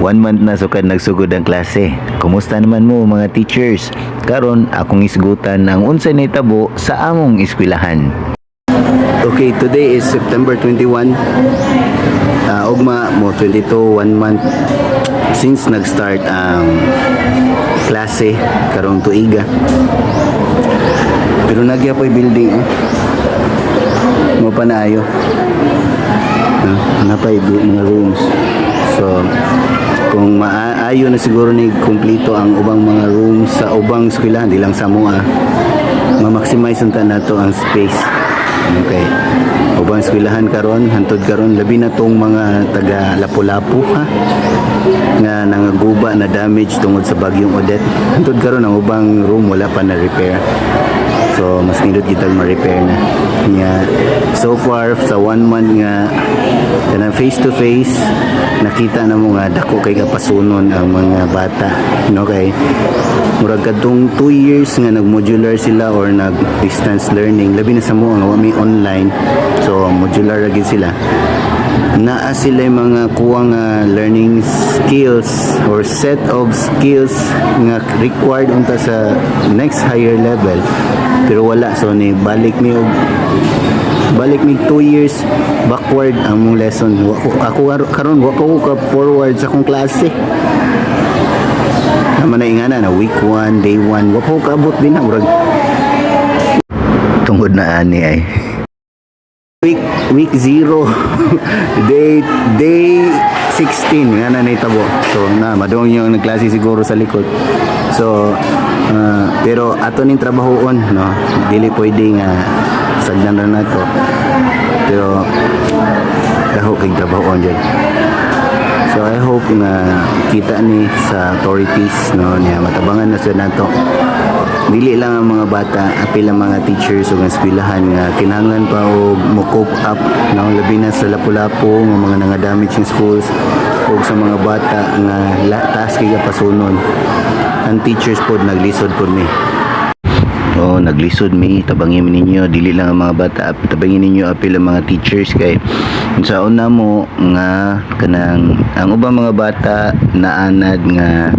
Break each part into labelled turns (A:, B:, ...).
A: 1 month na sukad nagsugod ang klase. Kumusta naman mo mga teachers? Karon akong isgutan ang unsay nahitabo sa among eskwelahan.
B: Okay, today is September 21. Ugma mo 22, 1 month since nag-start ang klase karong tuiga. Pero nagya po'y building mo pa naayo. Napay mga rooms. So kung maayo na siguro ni kumpleto ang ubang mga rooms sa ubang eskwelahan, di lang sa mua, ma-maximize unta nato ang space. Okay. Ubang eskwelahan karon, hantod karon labi na tong mga taga Lapu-Lapu nga nangaguba na damage tungod sa bagyong Odette. Hantod karon ang ubang room wala pa na repair. So mas nindot kitag ma-repair na. So far sa 1 month nga kanang face to face nakita na mo nga dako kay kapasunon ang mga bata, no, kay murag kadtong 2 years nga nag-modular sila or nag-distance learning, labi na sa mo nga may online, so modular ra gid sila. Naa sila yung mga kuwang learning skills or set of skills nga required unta sa next higher level, pero wala. So ni balik mi 2 years backward ang mong lesson. Ako karon wa ko ka forward sa akong klase. Naman na ingana na week 1, day 1, wa ko kaabot din ang murag
A: Tungod na ani ay.
B: week 0 day 16 nga na naitabo. So na madong yung nagklase siguro sa likod. So pero ato ning trabahoon, no, dili pwede nga sagdan ra nato, pero daho kay trabahoon dyan. So I hope nga kita ni sa authorities, no, niya matabangan na sa nato. Dili lang ang mga bata, apil ang mga teachers o eskwelahan nga kinahanglan pa og mo cope up, no, labi na sa Lapu-Lapu nga mga nangadamage in schools o sa mga bata nga taas kay kapasunon. Ang teachers pod naglisod pod mi.
A: Oh, naglisod mi, tabangin ninyo, dili lang ang mga bata, tabangin ninyo apil ang mga teachers kay sa una mo nga kanang ang ubang mga bata naanad nga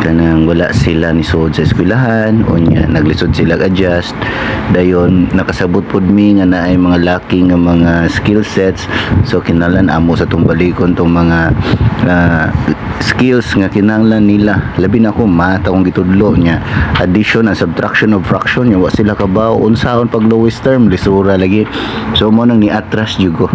A: kanang wala sila ni sud sa eskwelahan o nya naglisod sila adjust dayon nakasabot pod mi nga naay mga lacking nga mga skill sets. So kinahanglan amo sa tumbalikon tong mga skills nga kinahanglan nila, labi na ko mata kung gitudlo nya addition and subtraction of fraction nya wa sila kabaw unsaon pag lowest term lisura lagi. So mo nang ni atras jud ko